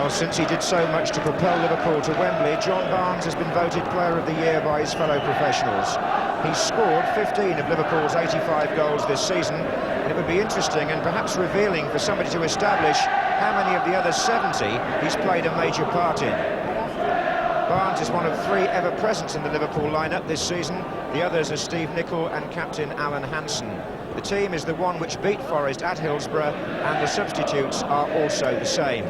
Well, since he did so much to propel Liverpool to Wembley, John Barnes has been voted Player of the Year by his fellow professionals. He's scored 15 of Liverpool's 85 goals this season, and it would be interesting and perhaps revealing for somebody to establish how many of the other 70 he's played a major part in. Barnes is one of 3 ever-presents in the Liverpool lineup this season. The others are Steve Nicol and captain Alan Hansen. The team is the one which beat Forest at Hillsborough, and the substitutes are also the same.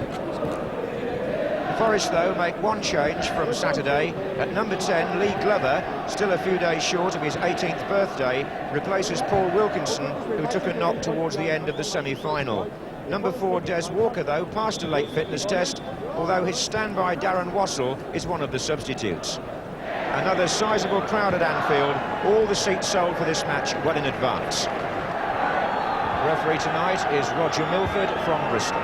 Forest, though, make one change from Saturday. At number 10, Lee Glover, still a few days short of his 18th birthday, replaces Paul Wilkinson, who took a knock towards the end of the semi-final. Number 4, Des Walker, though, passed a late fitness test, although his standby Darren Wassell is one of the substitutes. Another sizable crowd at Anfield, all the seats sold for this match well in advance. Referee tonight is Roger Milford from Bristol.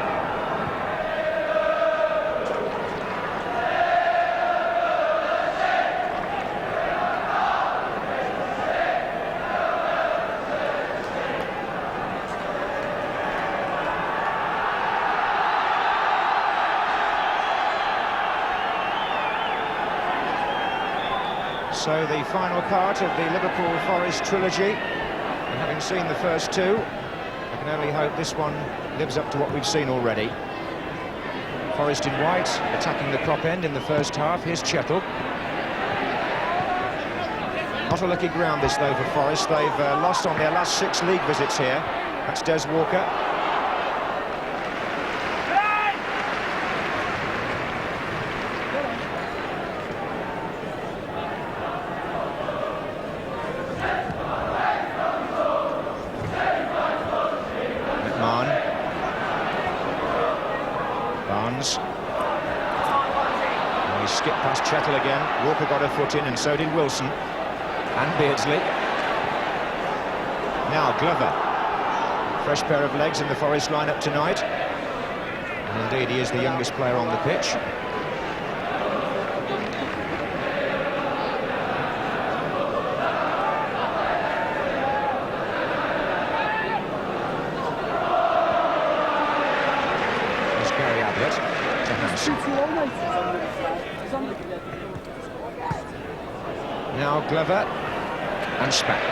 So the final part of the Liverpool-Forest trilogy, and having seen the first 2, I can only hope this one lives up to what we've seen already. Forest in white, attacking the Kop end in the first half. Here's Chettle. Not a lucky ground this, though, for Forest. They've lost on their last 6 league visits here. That's Des Walker. Barnes. Oh, he skipped past Chettle again. Walker got a foot in, and so did Wilson. And Beardsley. Now Glover. Fresh pair of legs in the Forest lineup tonight. And indeed, he is the youngest player on the pitch. Now Glover and Spack.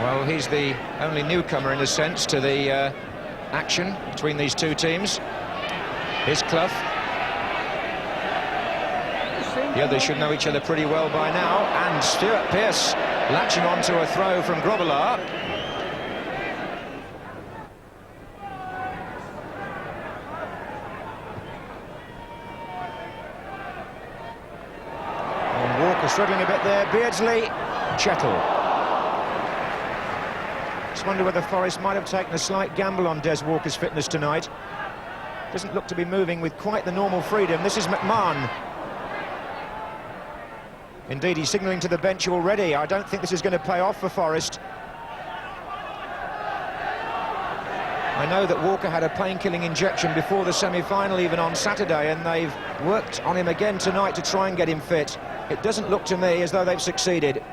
Well, he's the only newcomer in a sense to the action between these 2 teams. Here's Clough. The others should know each other pretty well by now, and Stuart Pearce latching on to a throw from Grobbelaar. Struggling a bit there, Beardsley, Chettle. Just wonder whether Forest might have taken a slight gamble on Des Walker's fitness tonight. Doesn't look to be moving with quite the normal freedom. This is McMahon. Indeed, he's signalling to the bench already. I don't think this is going to pay off for Forest. I know that Walker had a pain-killing injection before the semi-final, even on Saturday, and they've worked on him again tonight to try and get him fit. It doesn't look to me as though they've succeeded.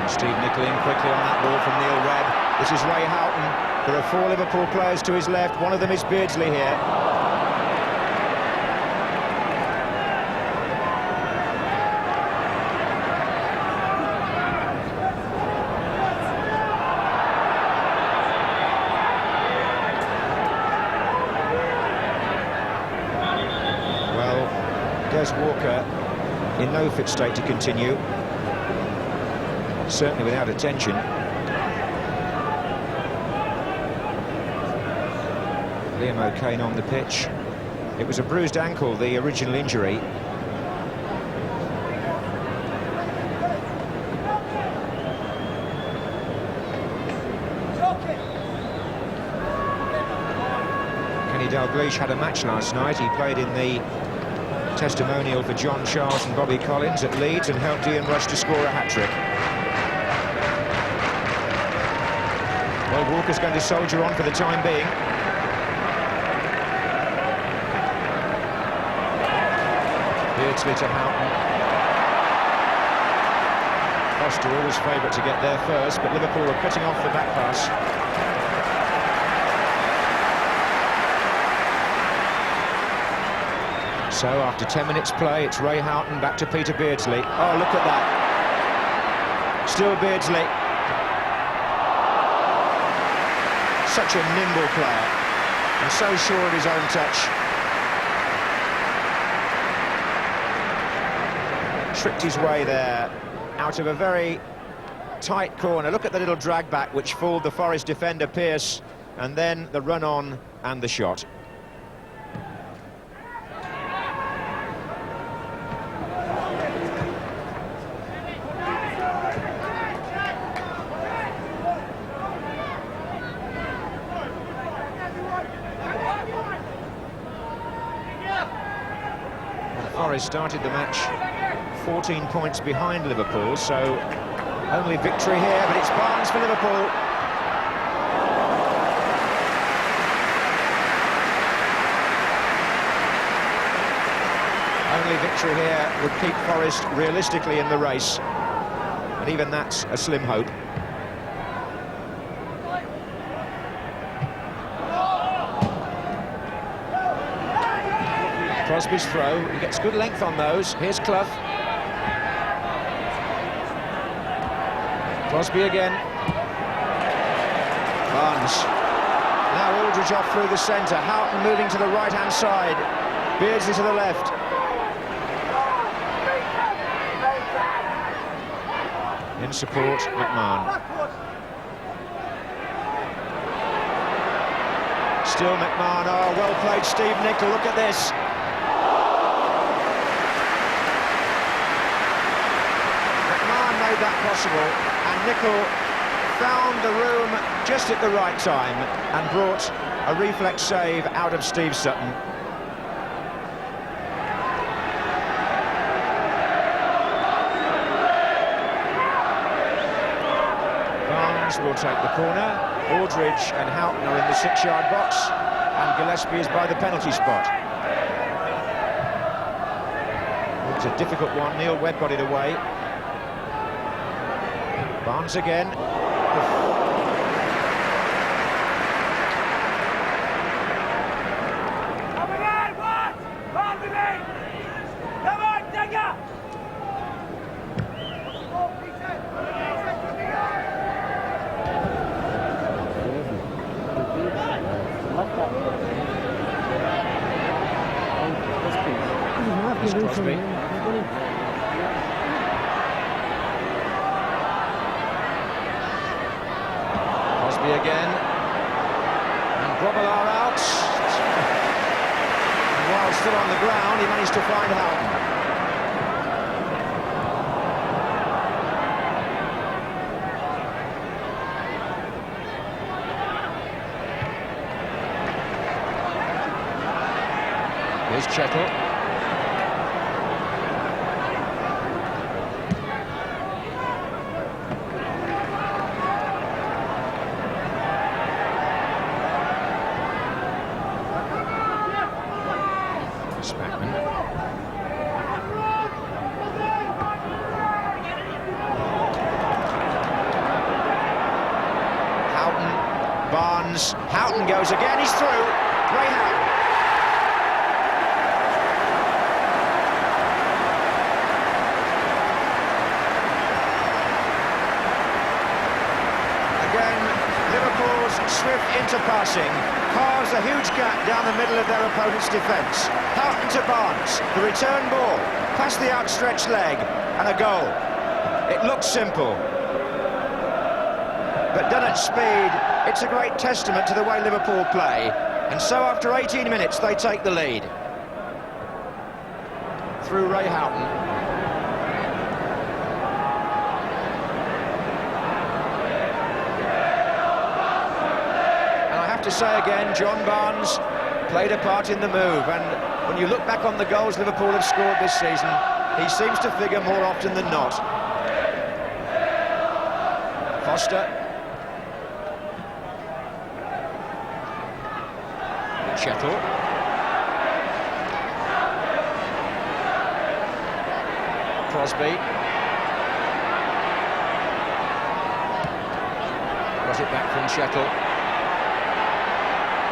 Steve Nicol in quickly on that ball from Neil Webb. This is Ray Houghton. There are 4 Liverpool players to his left. One of them is Beardsley here. Des Walker in no fit state to continue, certainly without attention. Liam O'Kane on the pitch. It was a bruised ankle, the original injury. Kenny Dalglish had a match last night. He played in the testimonial for John Charles and Bobby Collins at Leeds and helped Ian Rush to score a hat-trick. Well, Walker's going to soldier on for the time being. Beardsley to Houghton. Foster always favourite to get there first, but Liverpool are cutting off the back pass. So after 10 minutes play, it's Ray Houghton back to Peter Beardsley. Oh, look at that. Still Beardsley. Such a nimble player, and so sure of his own touch. Tricked his way there out of a very tight corner. Look at the little drag back which fooled the Forest defender Pearce, and then the run on and the shot. Forest started the match 14 points behind Liverpool, so only victory here, but it's Barnes for Liverpool. Only victory here would keep Forest realistically in the race, and even that's a slim hope. Crosby's throw, he gets good length on those. Here's Clough. Crosby again. Barnes. Now Aldridge off through the centre. Houghton moving to the right-hand side. Beardsley to the left. In support, McMahon. Still McMahon. Oh, well played, Steve Nicol. Look at this. That possible, and Nicol found the room just at the right time and brought a reflex save out of Steve Sutton. Barnes will take the corner. Aldridge and Houghton are in the 6-yard box, and Gillespie is by the penalty spot. It was a difficult one. Neil Webb got it away. Barnes again. Crosby. Again, and Grobbelaar out, and while still on the ground he managed to find Houghton. Here's Chettle. Barnes, Houghton goes again, he's through. Ray Houghton. Again, Liverpool's swift interpassing carves a huge gap down the middle of their opponent's defence. Houghton to Barnes, the return ball, past the outstretched leg, and a goal. It looks simple, but done at speed, it's a great testament to the way Liverpool play. And so after 18 minutes, they take the lead. Through Ray Houghton. And I have to say again, John Barnes played a part in the move. And when you look back on the goals Liverpool have scored this season, he seems to figure more often than not. Foster. Chettle. Crosby. Wins it back from Chettle.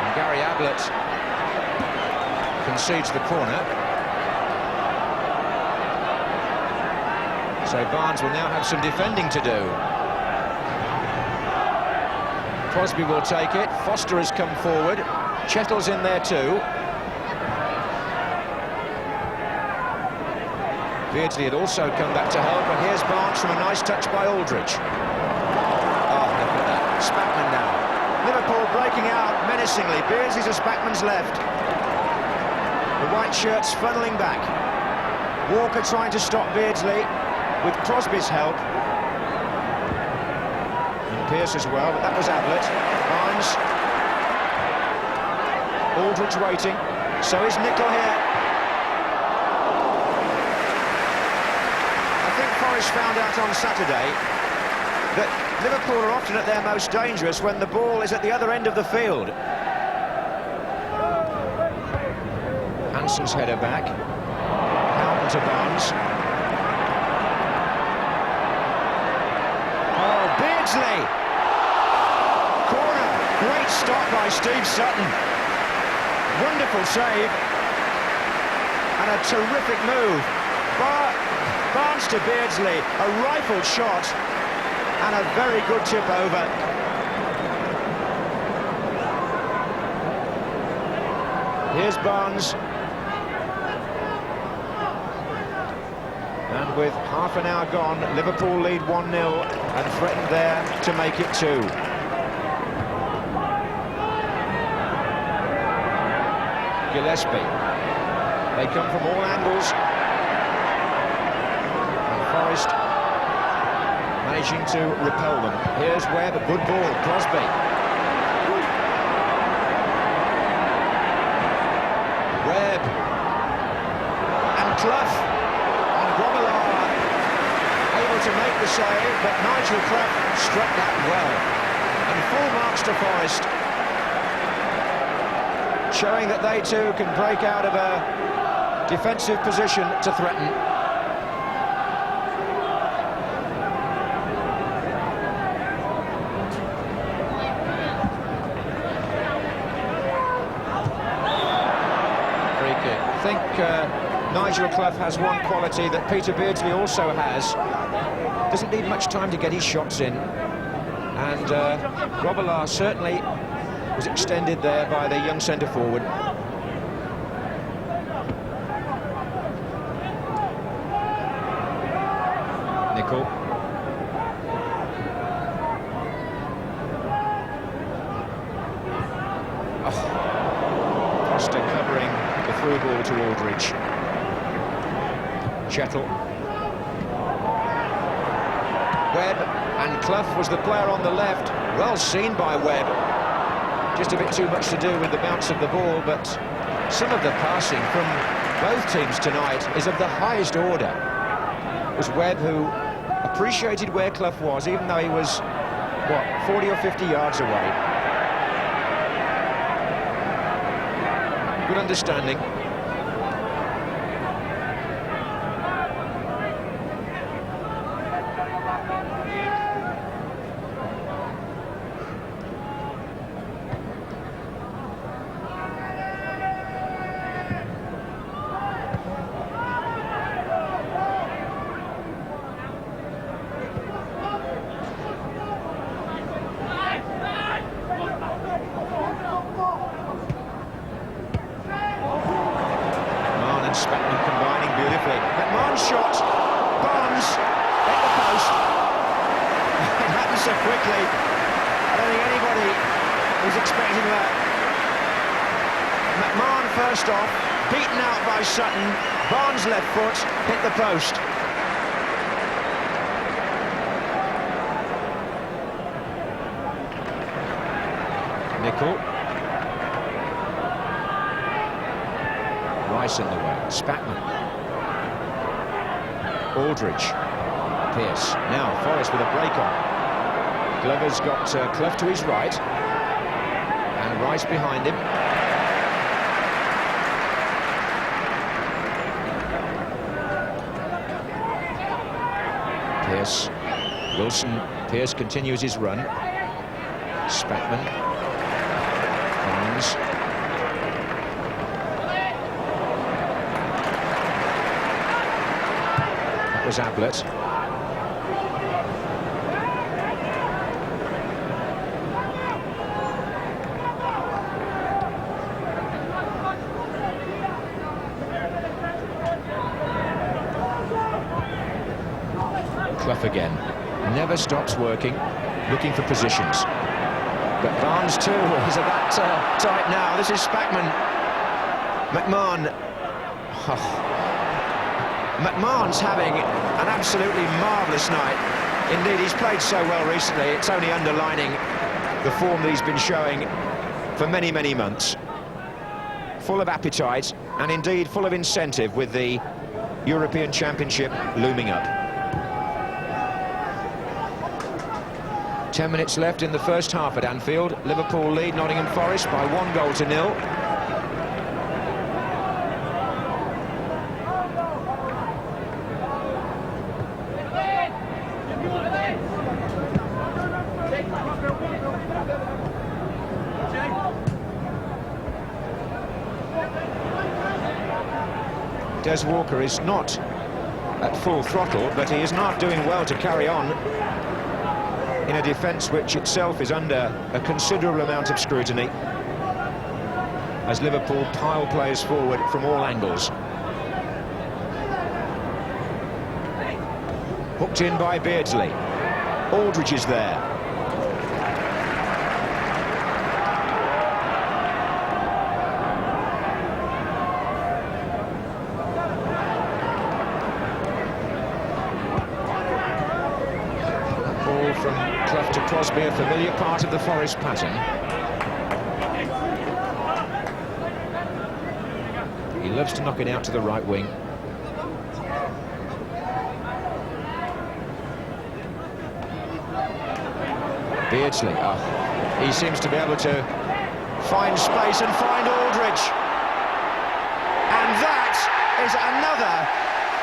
And Gary Ablett concedes the corner. So Barnes will now have some defending to do. Crosby will take it. Foster has come forward. Chettle's in there too. Beardsley had also come back to help, but here's Barnes from a nice touch by Aldridge. Oh, look at that. Spackman now. Liverpool breaking out menacingly. Beardsley to Spackman's left. The white shirts funneling back. Walker trying to stop Beardsley with Crosby's help. And Pearce as well, but that was Ablett. Barnes. Aldridge waiting. So is Nicol here. Forest found out on Saturday that Liverpool are often at their most dangerous when the ball is at the other end of the field. Hansen's header back. Houghton to Barnes. Oh, Beardsley! Corner. Great stop by Steve Sutton. Wonderful save. And a terrific move. Barnes to Beardsley, a rifled shot and a very good tip over. Here's Barnes. And with half an hour gone, Liverpool lead 1-0 and threatened there to make it 2. Gillespie. They come from all angles. Forest managing to repel them. Here's Webb, a good ball. Crosby. Webb. And Clough. And Grobbelaar able to make the save, but Nigel Clough struck that well. And full marks to Forest. Showing that they too can break out of a defensive position to threaten. I think Nigel Clough has one quality that Peter Beardsley also has. Doesn't need much time to get his shots in. And Grobbelaar certainly was extended there by the young centre-forward. Nicol. Oh. Costa covering the through ball to Aldridge. Chettle. Webb, and Clough was the player on the left. Well seen by Webb. Just a bit too much to do with the bounce of the ball, but some of the passing from both teams tonight is of the highest order. It was Webb who appreciated where Clough was, even though he was, what, 40 or 50 yards away. Good understanding. Spackman combining beautifully. McMahon's shot. Barnes hit the post. It happened so quickly. I don't think anybody was expecting that. McMahon first off, beaten out by Sutton. Barnes left foot, hit the post. Nicol. Rice in the way. Spackman. Aldridge. Pearce. Now Forest with a break on. Glover's got Clough to his right. And Rice behind him. Pearce. Wilson. Pearce continues his run. Spackman. Barnes. That was Ablett. Clough again. Never stops working, looking for positions. But Barnes too is a that tight now. This is Spackman. McMahon. Oh. McMahon's having an absolutely marvellous night. Indeed, he's played so well recently, it's only underlining the form that he's been showing for many, many months. Full of appetite and indeed full of incentive with the European Championship looming up. 10 minutes left in the first half at Anfield. Liverpool lead Nottingham Forest by 1-0. Des Walker is not at full throttle, but he is not doing well to carry on in a defence which itself is under a considerable amount of scrutiny as Liverpool pile players forward from all angles. Hooked in by Beardsley. Aldridge is there. From Clough to Crosby, a familiar part of the Forest pattern. He loves to knock it out to the right wing. Beardsley, he seems to be able to find space and find Aldridge. And that is another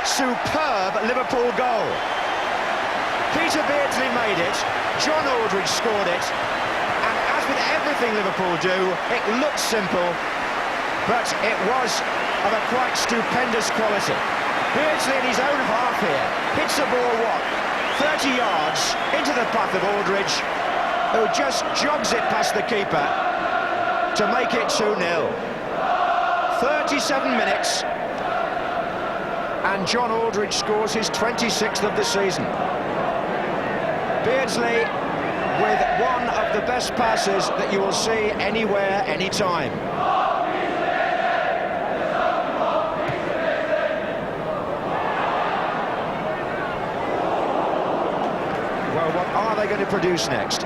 superb Liverpool goal. Peter Beardsley made it, John Aldridge scored it, and as with everything Liverpool do, it looks simple, but it was of a quite stupendous quality. Beardsley in his own half here, hits the ball, 30 yards into the path of Aldridge, who just jogs it past the keeper to make it 2-0. 37 minutes, and John Aldridge scores his 26th of the season. Beardsley with one of the best passes that you will see anywhere, anytime. Well, what are they going to produce next?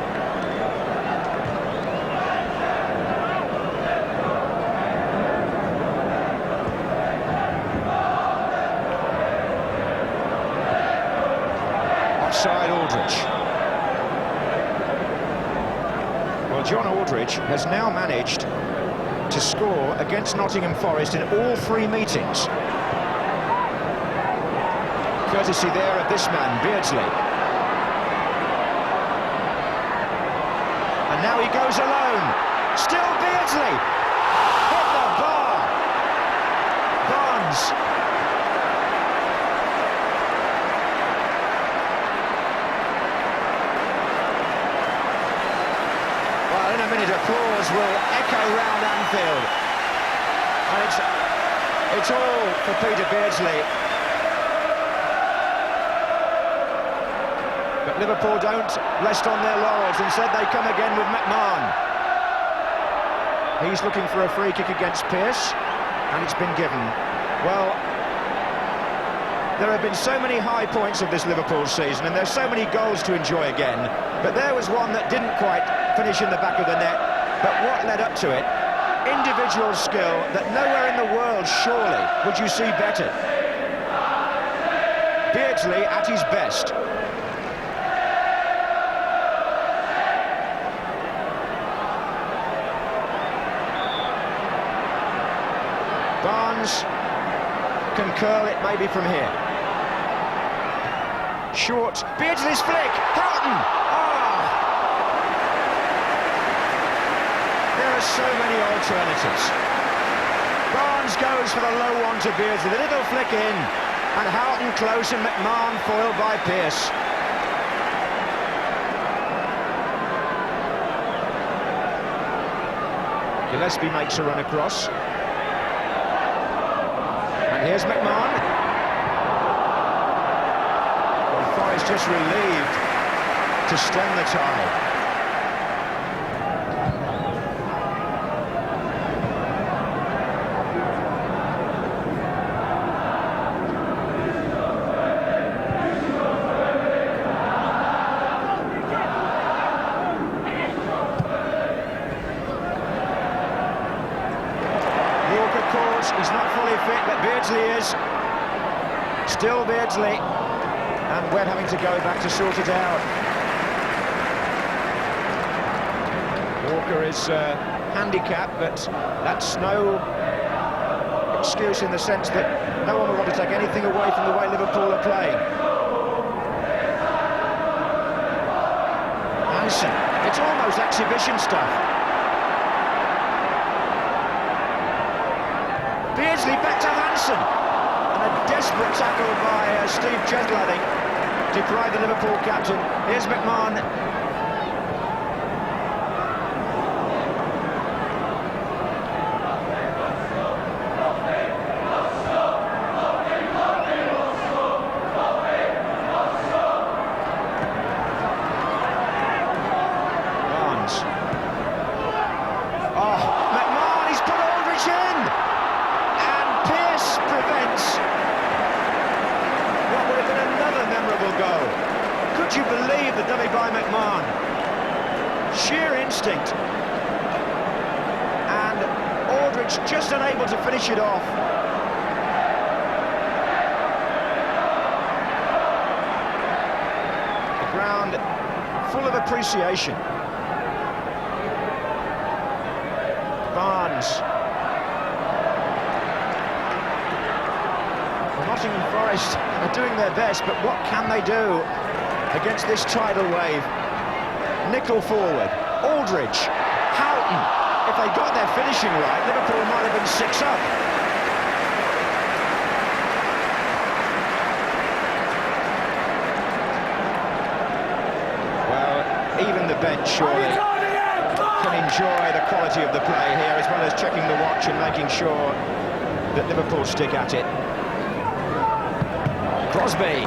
Offside Aldridge. Well, John Aldridge has now managed to score against Nottingham Forest in all 3 meetings. Courtesy there of this man, Beardsley. And now he goes alone. Still Beardsley. Hit the bar. Barnes. Well, in a minute, applause will echo round Anfield. And it's all for Peter Beardsley. But Liverpool don't rest on their laurels. Instead, they come again with McMahon. He's looking for a free kick against Pearce, and it's been given. Well, there have been so many high points of this Liverpool season, and there's so many goals to enjoy again. But there was one that didn't quite finish in the back of the net. But what led up to it? Individual skill that nowhere in the world, surely, would you see better. Beardsley at his best. Barnes can curl it maybe from here. Short, Beardsley's flick, Houghton! Oh! are so many alternatives. Barnes goes for the low one to Beardsley, the little flick in, and Houghton close and McMahon foiled by Pearce. Gillespie makes a run across. And here's McMahon. Well, Forrest just relieved to stem the tide. He's not fully fit, but Beardsley is. Still Beardsley. And Webb having to go back to sort it out. Walker is handicapped, but that's no excuse in the sense that no one will want to take anything away from the way Liverpool are playing. Hansen, it's almost exhibition stuff. Beardsley back to Hansen, and a desperate tackle by Steve Gentle, I think, deprived the Liverpool captain. Here's McMahon. Barnes. Oh, McMahon, he's put Aldridge in! Prevents what would have been another memorable goal. Could you believe the dummy by McMahon? Sheer instinct. And Aldridge just unable to finish it off. The ground full of appreciation. Barnes. Nottingham Forest are doing their best, but what can they do against this tidal wave? Nickel forward, Aldridge, Houghton. If they got their finishing right, Liverpool might have been 6 up. Well, even the bench surely can enjoy the quality of the play here, as well as checking the watch and making sure that Liverpool stick at it. Crosby.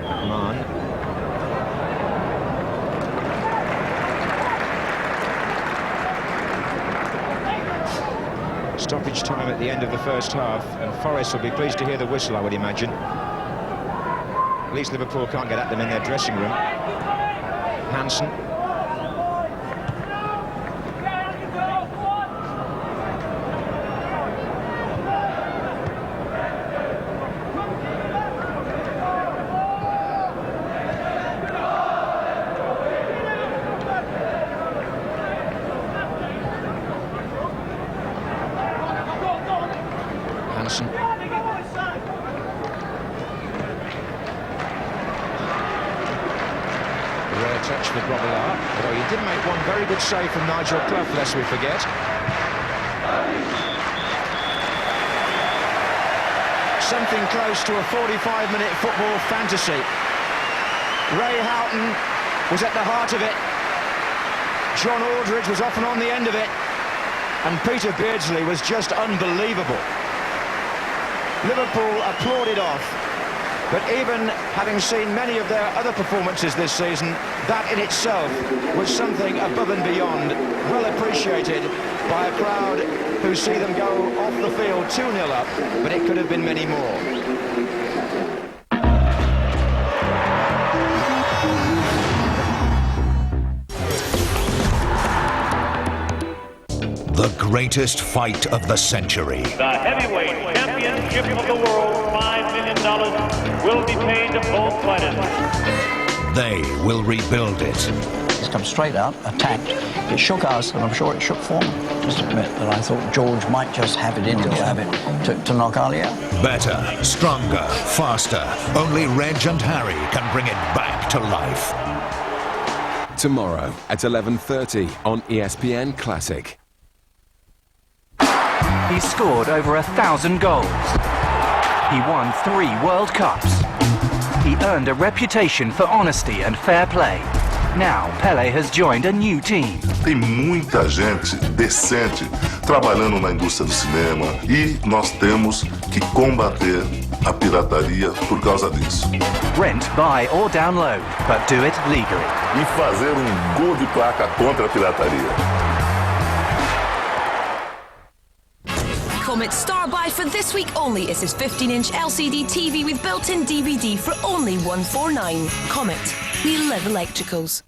Come on. Stoppage time at the end of the first half, and Forest will be pleased to hear the whistle, I would imagine. At least Liverpool can't get at them in their dressing room. Hansen. Rare touch for Grobbelaar, although he did make one very good save from Nigel Clough, lest we forget. Something close to a 45-minute football fantasy. Ray Houghton was at the heart of it. John Aldridge was often on the end of it. And Peter Beardsley was just unbelievable. Liverpool applauded off, but even having seen many of their other performances this season, that in itself was something above and beyond, well appreciated by a crowd who see them go off the field 2-0 up, but it could have been many more. The greatest fight of the century. The heavyweight championship of the world, $5 million, will be paid to both fighters. They will rebuild it. He's come straight out, attacked. It shook us, and I'm sure it shook Foreman. must admit that I thought George might just have it in him to knock Ali out. Better, stronger, faster. Only Reg and Harry can bring it back to life. Tomorrow at 11:30 on ESPN Classic. He scored over 1,000 goals. He won 3 World Cups. He earned a reputation for honesty and fair play. Now Pelé has joined a new team. Tem muita gente decente trabalhando na indústria do cinema e nós temos que combater a pirataria por causa disso. Rent, buy or download, but do it legally. E fazer gol de placa contra a pirataria. Comet Star Buy for this week only is his 15-inch LCD TV with built-in DVD for only $149. Comet. We live electricals.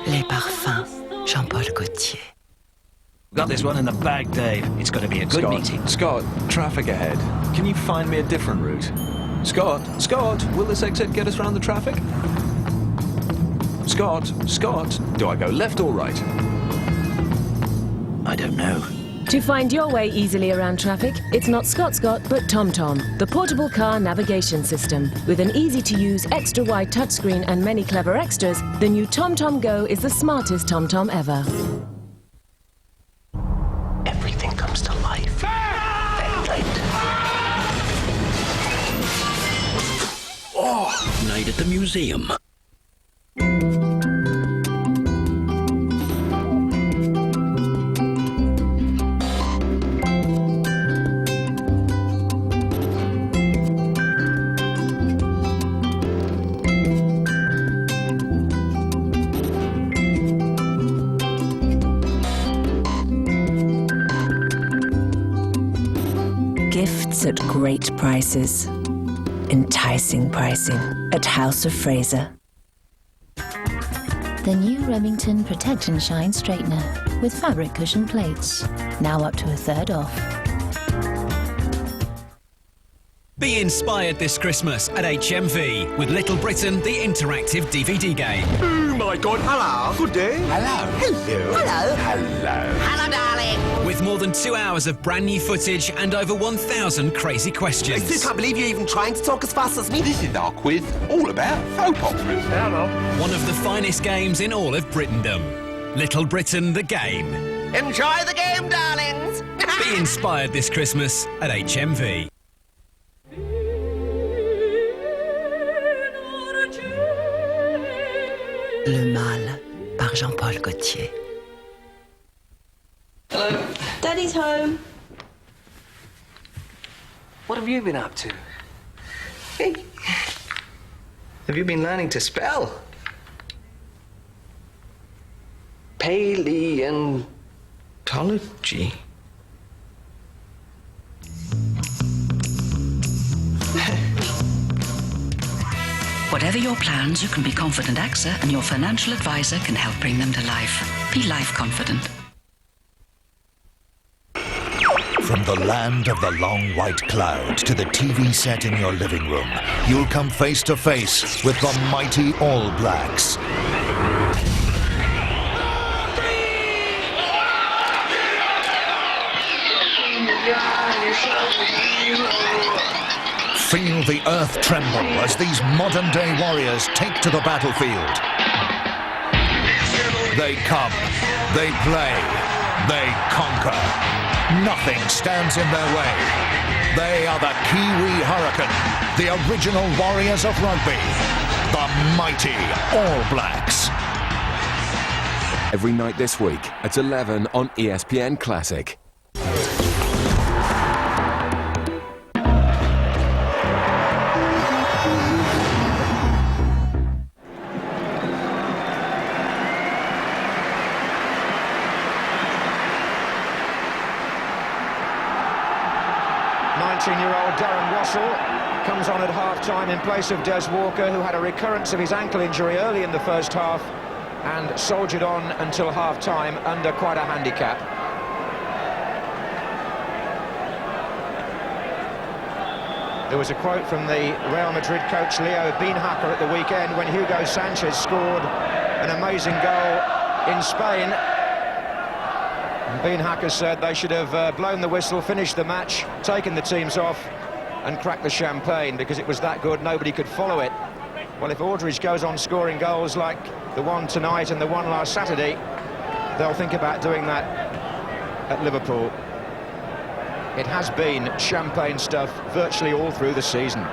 Les parfums, Jean-Paul Gaultier. Got this one in the bag, Dave. It's got to be a good meeting. Scott, traffic ahead. Can you find me a different route? Scott, will this exit get us around the traffic? Scott, do I go left or right? I don't know. To find your way easily around traffic, it's not Scott, but TomTom, the portable car navigation system. With an easy-to-use, extra-wide touchscreen and many clever extras, the new TomTom Go is the smartest TomTom ever. Everything comes to life. Oh, night at the museum. Gifts at great prices. Enticing pricing at House of Fraser. The new Remington Protect and Shine Straightener with fabric cushion plates. Now up to 1/3 off. Be inspired this Christmas at HMV with Little Britain, the interactive DVD game. Oh my God. Hello. Good day. Hello. Hello. Hello. Hello. Hello, darling. With more than 2 hours of brand new footage and over 1,000 crazy questions. I still can't believe you're even trying to talk as fast as me. This is our quiz, all about soap operas. Hello. One of the finest games in all of Brittendom. Little Britain, the game. Enjoy the game, darlings. Be inspired this Christmas at HMV. Le Mal par Jean-Paul Gaultier. Hello. Daddy's home. What have you been up to? Hey. Have you been learning to spell? Paleontology. Whatever your plans, you can be confident AXA and your financial advisor can help bring them to life. Be life confident. From the land of the long white cloud to the TV set in your living room, you'll come face to face with the mighty All Blacks. Feel the earth tremble as these modern-day warriors take to the battlefield. They come, they play, they conquer. Nothing stands in their way. They are the Kiwi Hurricane, the original warriors of rugby, the mighty All Blacks. Every night this week at 11 on ESPN Classic. Darren Wassell comes on at half-time in place of Des Walker, who had a recurrence of his ankle injury early in the first half. and soldiered on until half-time under quite a handicap. There was a quote from the Real Madrid coach Leo Beenhakker at the weekend when Hugo Sanchez scored an amazing goal in Spain. And Beenhakker said they should have blown the whistle, finished the match, taken the teams off and cracked the champagne because it was that good, nobody could follow it. Well, if Aldridge goes on scoring goals like the one tonight and the one last Saturday, they'll think about doing that at Liverpool. It has been champagne stuff virtually all through the season.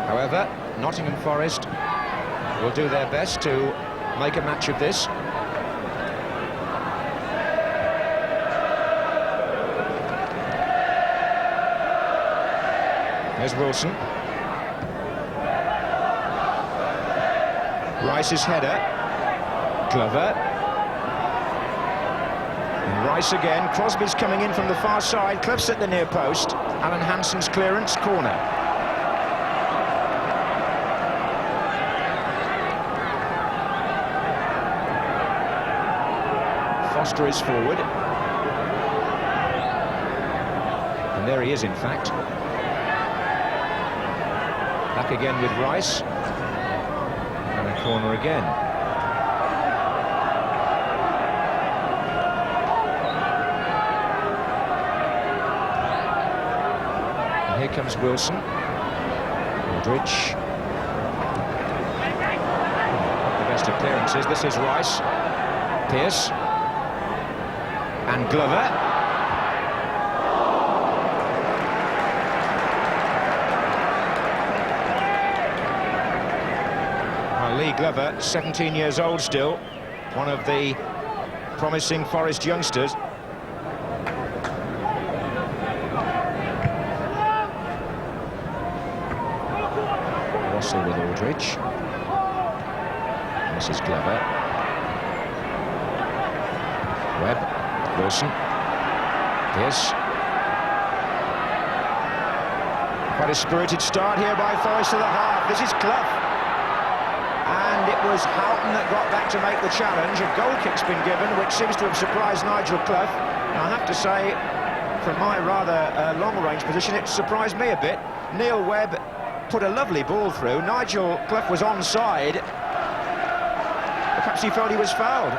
However, Nottingham Forest will do their best to make a match of this. There's Wilson. Rice's header. Glover. And Rice again. Crosby's coming in from the far side. Cliff's at the near post. Alan Hansen's clearance, corner. Foster is forward. And there he is, in fact. Back again with Rice. And a corner again. And here comes Wilson. Aldridge. Not the best appearances. This is Rice. Pearce. And Glover. Lee Glover, 17 years old still, one of the promising Forest youngsters. Russell with Aldridge. This is Glover. Webb, Wilson, Pearce. Quite a spirited start here by Forest to the half. This is Clough. And it was Houghton that got back to make the challenge. A goal kick's been given, which seems to have surprised Nigel Clough. Now, I have to say, from my rather long-range position, it surprised me a bit. Neil Webb put a lovely ball through. Nigel Clough was onside. Perhaps he felt he was fouled.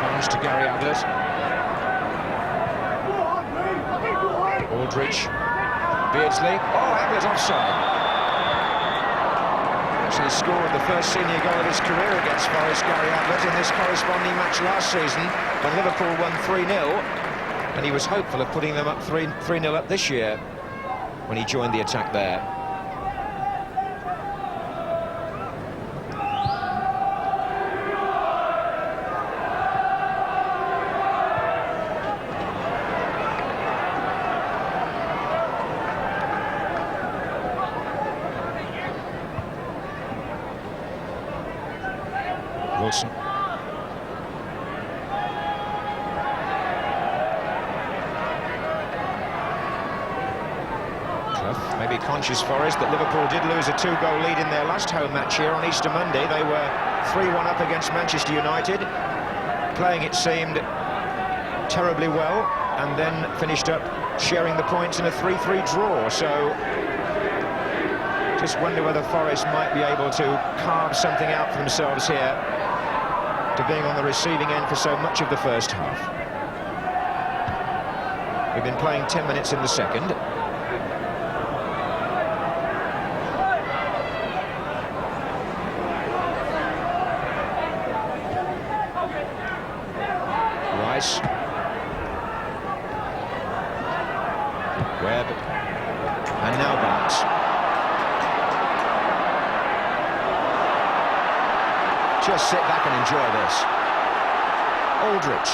Pass to Gary Ablett. Aldridge, Beardsley, Ablett offside. Actually scored the first senior goal of his career against Forest, Gary Ablett, in this corresponding match last season when Liverpool won 3-0, and he was hopeful of putting them up 3-0 up this year when he joined the attack there. Wilson. Clough, maybe conscious Forest that Liverpool did lose a 2-goal lead in their last home match here on Easter Monday. They were 3-1 up against Manchester United, playing, it seemed, terribly well, and then finished up sharing the points in a 3-3 draw. So just wonder whether Forest might be able to carve something out for themselves here, to being on the receiving end for so much of the first half. We've been playing 10 minutes in the second. Rice. Webb. And now Barnes. Just sit back and enjoy this. Aldridge.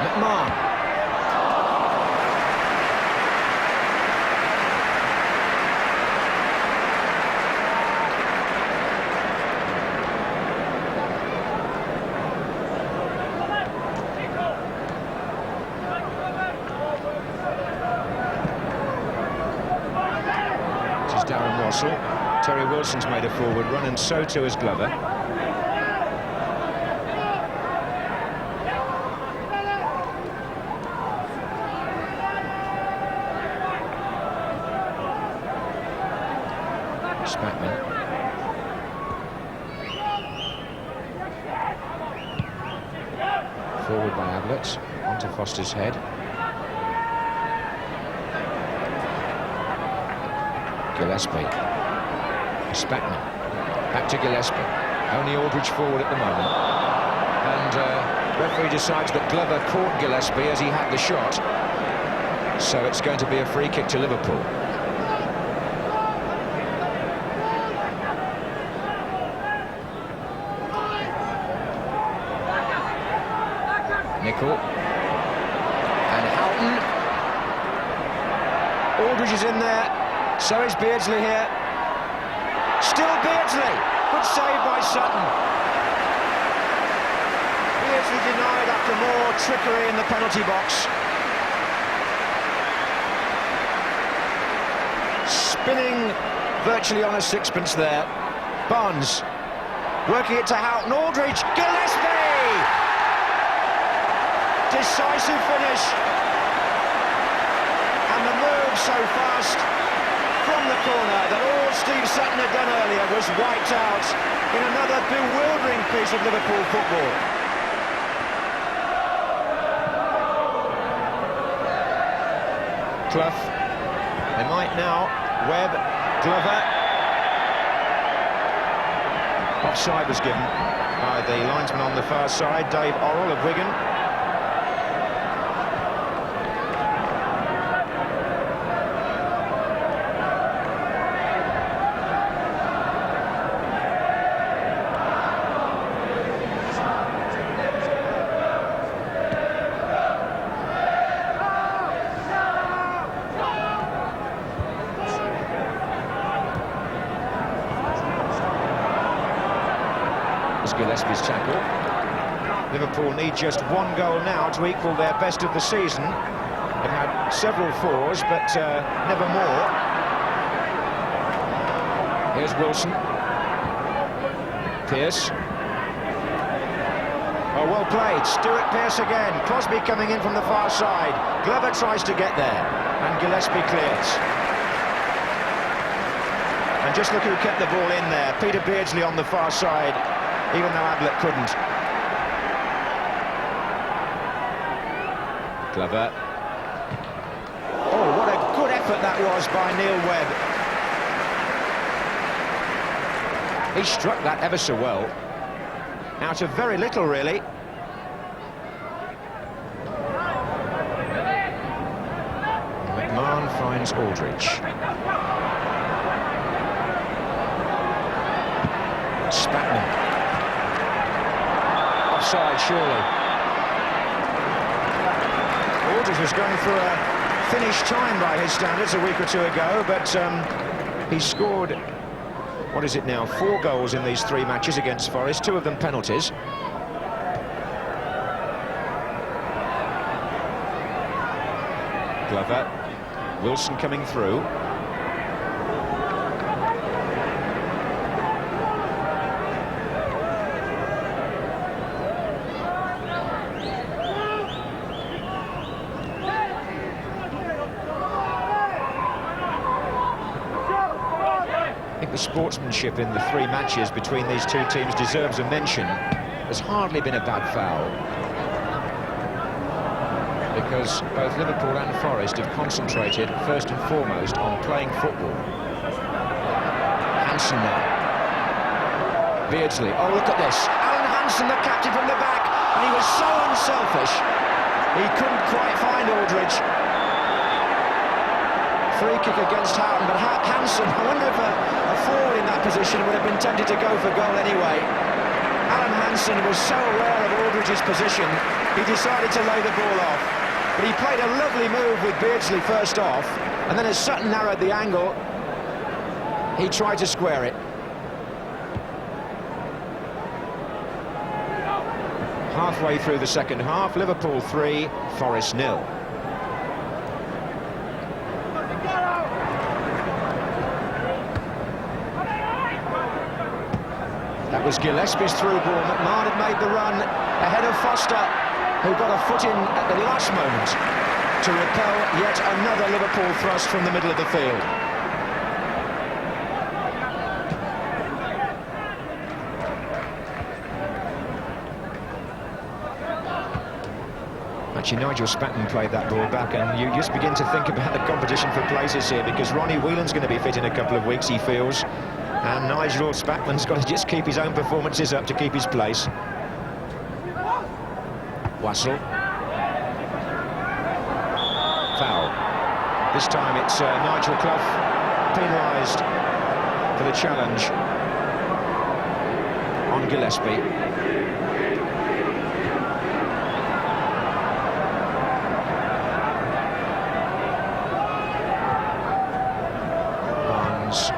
McMahon. Terry Wilson's made a forward run, and so too has Glover. Spackman. Forward by Ablett, onto Foster's head. Gillespie. Spackman. Back to Gillespie. Only Aldridge forward at the moment. And referee decides that Glover caught Gillespie as he had the shot. So it's going to be a free kick to Liverpool. Nickel. And Houghton. Aldridge is in there. So is Beardsley here. Still Beardsley. Good save by Sutton. Beardsley denied after more trickery in the penalty box. Spinning virtually on a sixpence there. Barnes working it to Houghton. Aldridge. Gillespie! Decisive finish. And the move so fast from the corner that all Steve Sutton had done earlier was wiped out in another bewildering piece of Liverpool football. Clough. They might now. Webb. Glover. Offside was given by the linesman on the far side, Dave Orrell of Wigan. Gillespie's tackle. Liverpool need just one goal now to equal their best of the season. They've had several fours, but never more. Here's Wilson. Pearce. Oh, well played. Stuart Pearce again. Crosby coming in from the far side. Glover tries to get there, and Gillespie clears. And just look who kept the ball in there. Peter Beardsley on the far side, even though Ablett couldn't. Glover. Oh, what a good effort that was by Neil Webb. He struck that ever so well. Out of very little, really. McMahon finds Aldridge. Spackman. Offside, surely. Aldridge was going through a finished time by his standards a week or two ago, but he scored, what is it now, 4 goals in these 3 matches against Forest, 2 of them penalties. Glover. Wilson coming through. I think the sportsmanship in the 3 matches between these 2 teams deserves a mention. There's hardly been a bad foul, because both Liverpool and Forest have concentrated first and foremost on playing football. Hansen now. Beardsley. Oh, look at this. Alan Hansen, the captain, from the back, and he was so unselfish. He couldn't quite find Aldridge. Free kick against Houghton, but Hansen, I wonder if a forward in that position would have been tempted to go for goal anyway. Alan Hansen was so aware of Aldridge's position, he decided to lay the ball off. But he played a lovely move with Beardsley first off, and then as Sutton narrowed the angle, he tried to square it. Halfway through the second half, Liverpool 3, Forest 0. That was Gillespie's through ball. McMahon had made the run ahead of Foster, who got a foot in at the last moment to repel yet another Liverpool thrust from the middle of the field. Actually, Nigel Spatman played that ball back, and you just begin to think about the competition for places here, because Ronnie Whelan's going to be fit in a couple of weeks, he feels, and Nigel Spatman's got to just keep his own performances up to keep his place. Wassel. Foul. This time it's Nigel Clough penalised for the challenge on Gillespie. Barnes.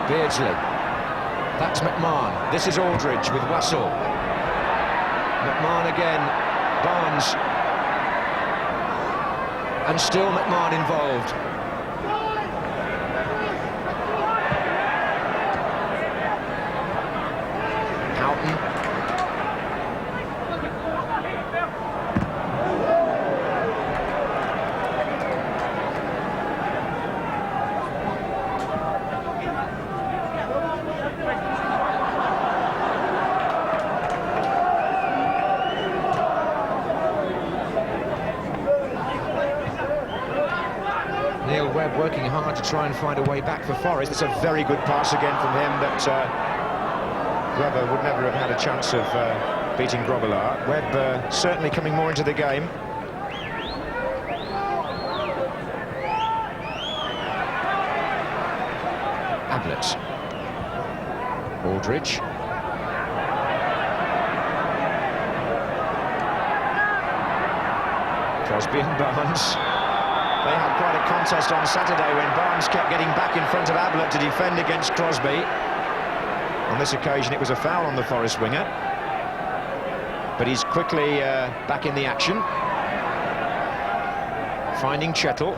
Beardsley. That's McMahon. This is Aldridge with Wassel. McMahon again. Barnes. And still McMahon involved. Houghton. Neil Webb working hard to try and find a way back for Forest. It's a very good pass again from him, but Glover would never have had a chance of beating Grobbelaar. Webb certainly coming more into the game. Ablett. Aldridge. Crosby and Barnes. They had quite a contest on Saturday when Barnes kept getting back in front of Ablett to defend against Crosby. On this occasion it was a foul on the Forest winger, but he's quickly back in the action, finding Chettle.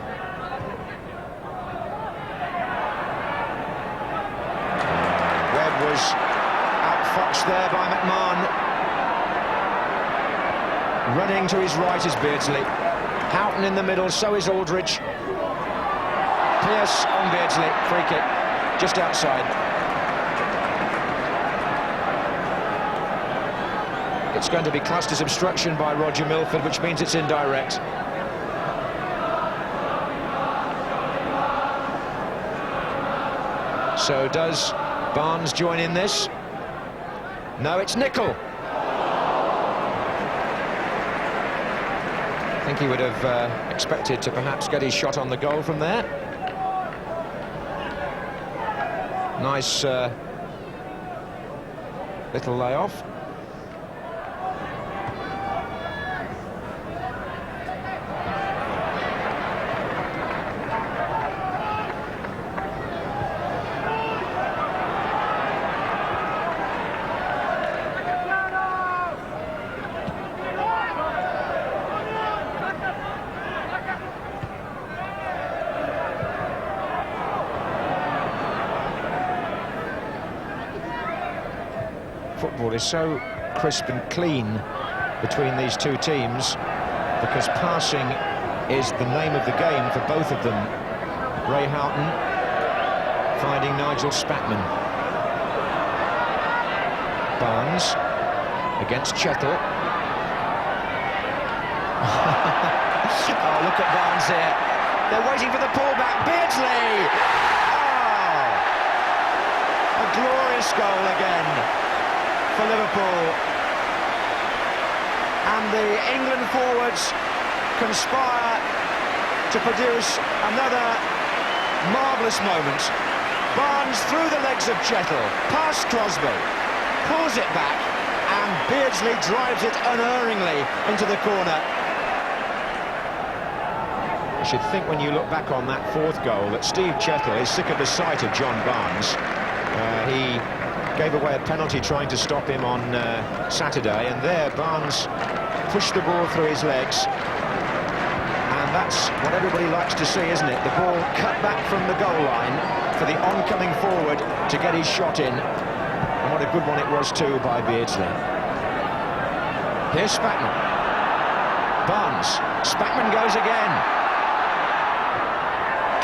Webb was outfoxed there by McMahon. Running to his right is Beardsley. Houghton in the middle, so is Aldridge. Pearce on Beardsley, free kick, just outside. It's going to be classed as obstruction by Roger Milford, which means it's indirect. So does Barnes join in this? No, it's Nicol. I think he would have expected to perhaps get his shot on the goal from there. Nice little layoff. Football is so crisp and clean between these two teams because passing is the name of the game for both of them. Ray Houghton finding Nigel Spatman. Barnes against Chettle. Oh, look at Barnes here. They're waiting for the pullback. Beardsley! Oh! A glorious goal again for Liverpool, and the England forwards conspire to produce another marvellous moment. Barnes through the legs of Chettle, past Crosby, pulls it back, and Beardsley drives it unerringly into the corner. You should think when you look back on that fourth goal that Steve Chettle is sick of the sight of John Barnes. He gave away a penalty trying to stop him on Saturday, and there Barnes pushed the ball through his legs, and that's what everybody likes to see, isn't it? The ball cut back from the goal line for the oncoming forward to get his shot in, and what a good one it was too by Beardsley. Here's Spackman. Barnes. Spackman goes again.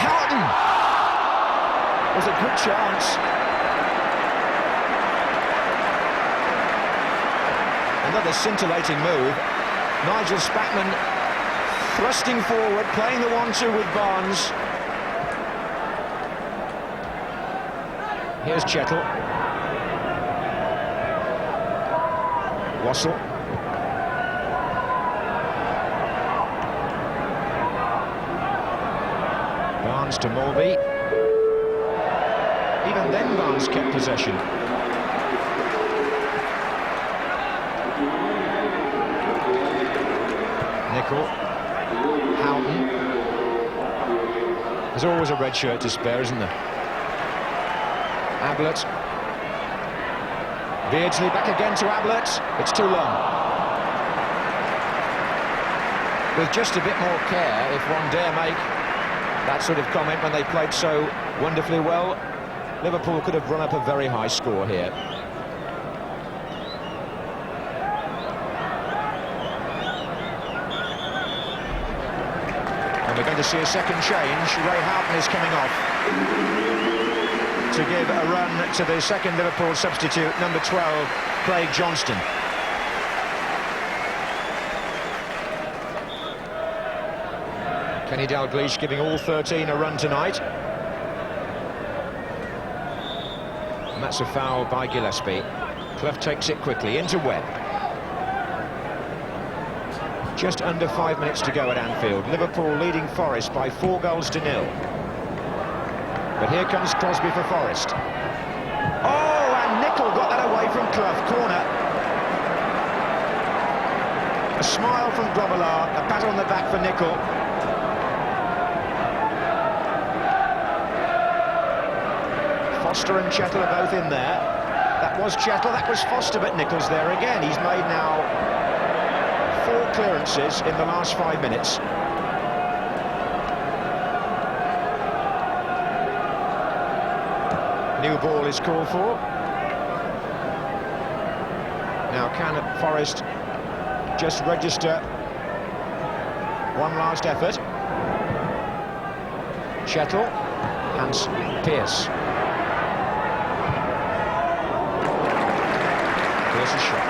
Houghton! Was a good chance. Another scintillating move. Nigel Spackman thrusting forward, playing the 1-2 with Barnes. Here's Chettle. Wassell. Barnes to Mulvey. Even then Barnes kept possession. Nicol. Houghton. There's always a red shirt to spare, isn't there? Ablett. Beardsley back again to Ablett. It's too long. With just a bit more care, if one dare make that sort of comment when they played so wonderfully well, Liverpool could have run up a very high score here. And we're going to see a second change. Ray Houghton is coming off to give a run to the second Liverpool substitute, number 12, Craig Johnston. Kenny Dalglish giving all 13 a run tonight. And that's a foul by Gillespie. Clough takes it quickly into Webb. Just under 5 minutes to go at Anfield. Liverpool leading Forest by 4 goals to 0. But here comes Crosby for Forest. Oh, and Nicol got that away from Clough. Corner. A smile from Grobbelaar, a pat on the back for Nicol. Foster and Chettle are both in there. That was Chettle, that was Foster, but Nichol's there again. He's made now 4 clearances in the last 5 minutes. New ball is called for. Now can Forest just register one last effort? Chettle, Hans Pearce. Pearce is shot.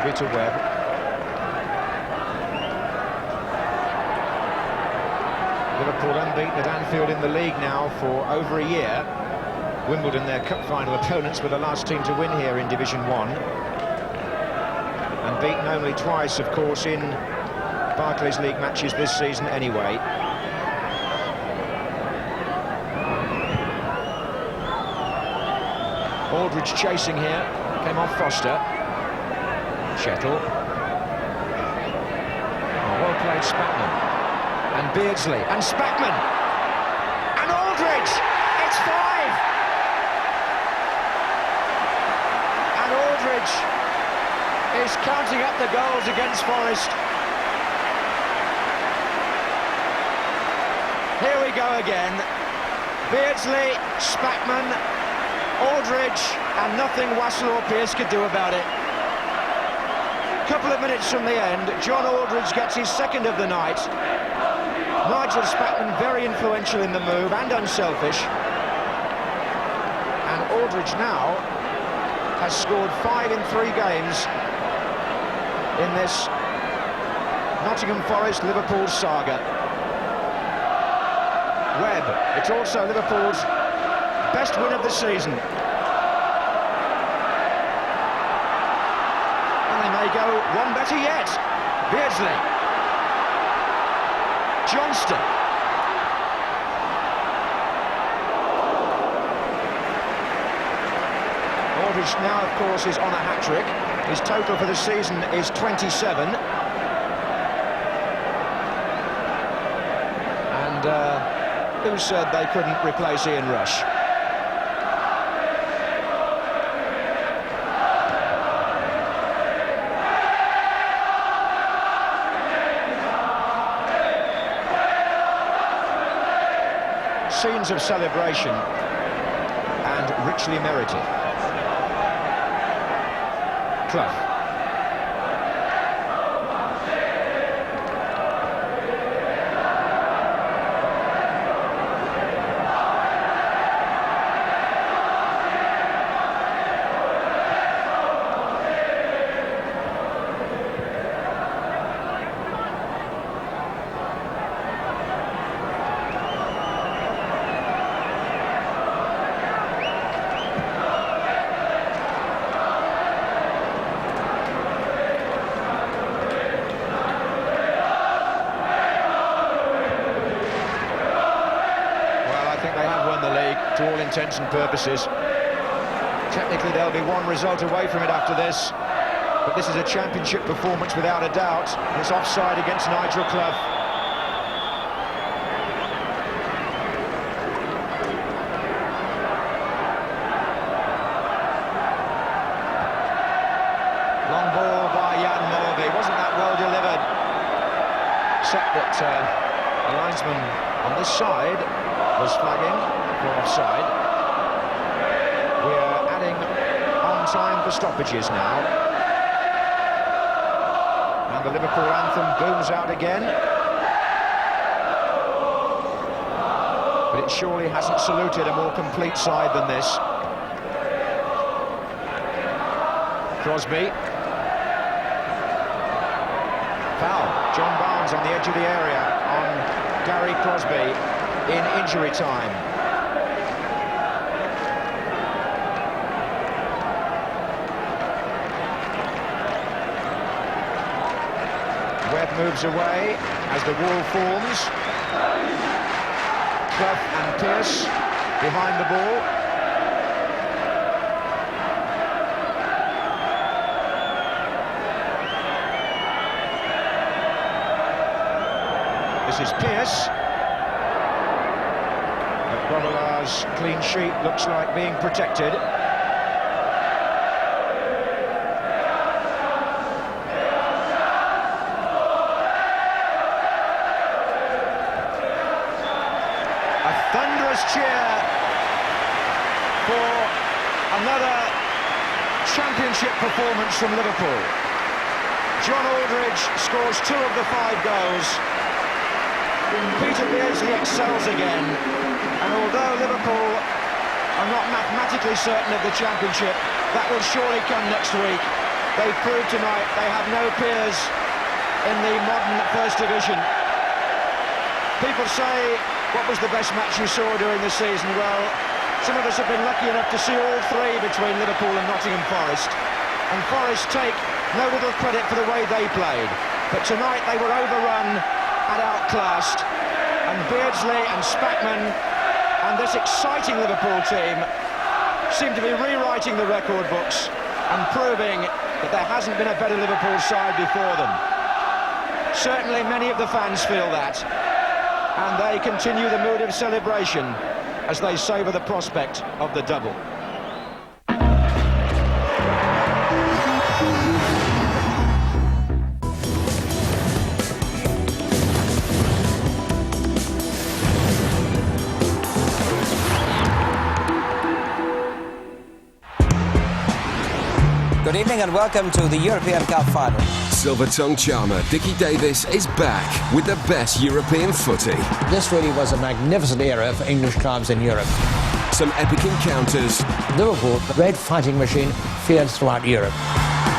To Webb. Liverpool unbeaten at Anfield in the league now for over a year. Wimbledon, their cup final opponents, were the last team to win here in Division 1. And beaten only twice, of course, in Barclays League matches this season anyway. Aldridge chasing here, came off Foster. Chettle. Oh, well played Spackman. And Beardsley. And Spackman. And Aldridge! It's 5! And Aldridge is counting up the goals against Forest. Here we go again. Beardsley, Spackman, Aldridge, and nothing Wassell or Pearce could do about it. Couple of minutes from the end, John Aldridge gets his second of the night. Nigel Spackman very influential in the move and unselfish. And Aldridge now has scored 5 in 3 games in this Nottingham Forest Liverpool saga. Webb, it's also Liverpool's best win of the season. may go one better yet. Beardsley. Johnston. Aldridge now, of course, is on a hat-trick. His total for the season is 27. And who said they couldn't replace Ian Rush? Scenes of celebration and richly merited. Clough. To all intents and purposes. Technically they'll be one result away from it after this, but this is a championship performance without a doubt. It's offside against Nigel Clough. Long ball by Jan Morby. Wasn't that well delivered? Except that the linesman on this side was flagging for offside. We're adding on time for stoppages now. And the Liverpool anthem booms out again. But it surely hasn't saluted a more complete side than this. Crosby. Foul. John Barnes on the edge of the area on Gary Crosby in injury time. Webb moves away as the wall forms. Clough and Pearce behind the ball. This is Pearce. Grobbelaar's clean sheet looks like being protected. A thunderous cheer for another championship performance from Liverpool. John Aldridge scores 2 of the 5 goals. Peter Beardsley excels again, and although Liverpool are not mathematically certain of the championship, that will surely come next week. They've proved tonight they have no peers in the modern First Division. People say, what was the best match you saw during the season? Well, some of us have been lucky enough to see all 3 between Liverpool and Nottingham Forest, and Forest take no little credit for the way they played. But tonight they were overrun and outclassed, and Beardsley and Spackman and this exciting Liverpool team seem to be rewriting the record books and proving that there hasn't been a better Liverpool side before them. Certainly many of the fans feel that, and they continue the mood of celebration as they savour the prospect of the double. Good evening and welcome to the European Cup final. Silver-tongued charmer Dickie Davies is back with the best European footy. This really was a magnificent era for English clubs in Europe. Some epic encounters. Liverpool, the red fighting machine, feared throughout Europe.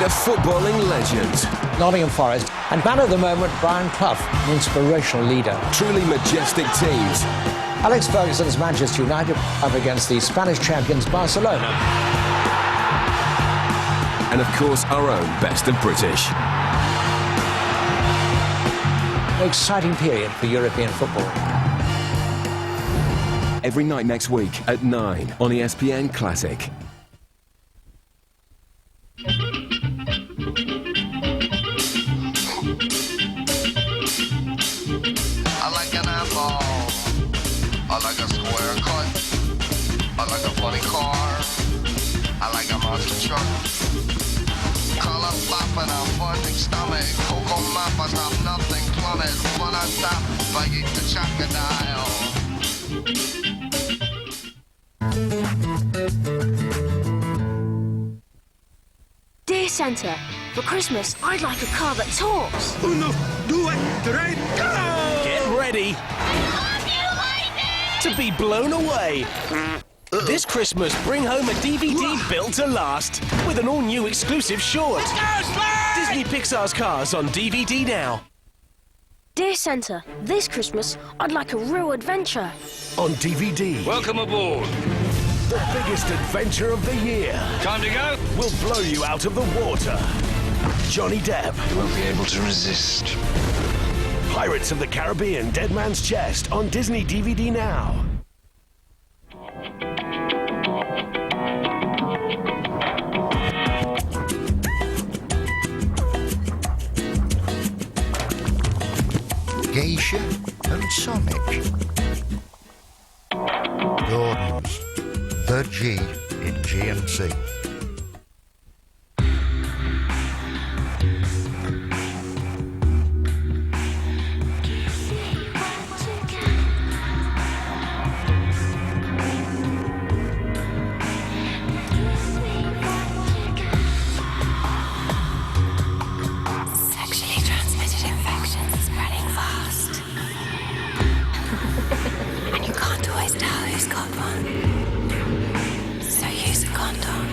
The footballing legend. Nottingham Forest, and man of the moment, Brian Clough, an inspirational leader. Truly majestic teams. Alex Ferguson's Manchester United up against the Spanish champions Barcelona. and of course our own Best of British. An exciting period for European football. Every night next week at 9 on ESPN Classic. I like an eyeball. I like a square cut. I like a funny car. I like a monster truck. Color pop and a funding stomach. Cocoa mop, I stop nothing plummet. When I stop, if I eat the crocodile. Dear Santa, for Christmas, I'd like a car that talks. Uno, due, tre, go! Get ready to be blown away. This Christmas, bring home a DVD built to last with an all-new exclusive short. Disney Pixar's Cars on DVD now. Dear Santa, this Christmas, I'd like a real adventure. On DVD. Welcome aboard. The biggest adventure of the year. Time to go? Will blow you out of the water. Johnny Depp. You won't be able to resist. Pirates of the Caribbean, Dead Man's Chest on Disney DVD now. Geisha and Sonic. Gordon's. The G in GMC. Sexually transmitted infections spreading fast. And you can't always tell who's got one. So use a condom.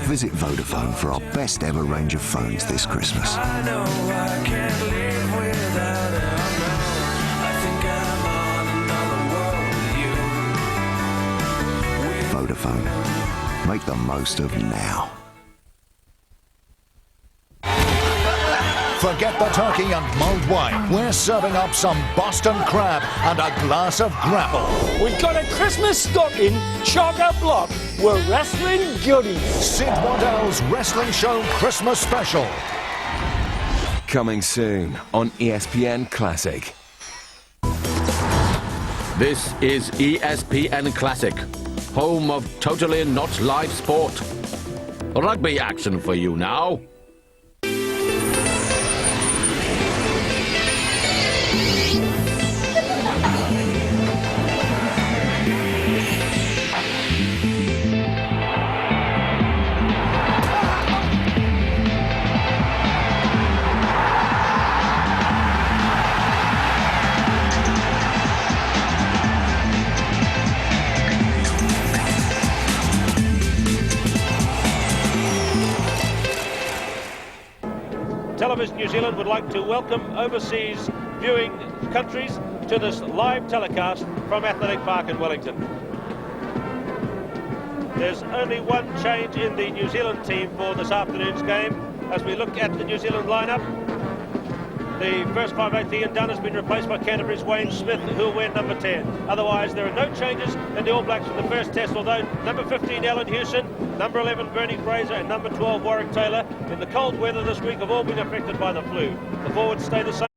Visit Vodafone for our best ever range of phones this Christmas. I know I can't live without it. I think I'm on another world with you. Vodafone. Make the most of now. Forget the turkey and mulled wine. We're serving up some Boston crab and a glass of grapple. We've got a Christmas stocking, chock-a-block. We're wrestling goodies. Sid Waddell's Wrestling Show Christmas Special. Coming soon on ESPN Classic. This is ESPN Classic, home of totally not live sport. Rugby action for you now. Television New Zealand would like to welcome overseas viewing countries to this live telecast from Athletic Park in Wellington. There's only one change in the New Zealand team for this afternoon's game. As we look at the New Zealand lineup, the first 5/8 Ian Dunn has been replaced by Canterbury's Wayne Smith, who will wear number 10. Otherwise, there are no changes in the All Blacks from the first test, although number 15 Alan Hewson, number 11 Bernie Fraser and number 12 Warwick Taylor in the cold weather this week have all been affected by the flu. The forwards stay the same.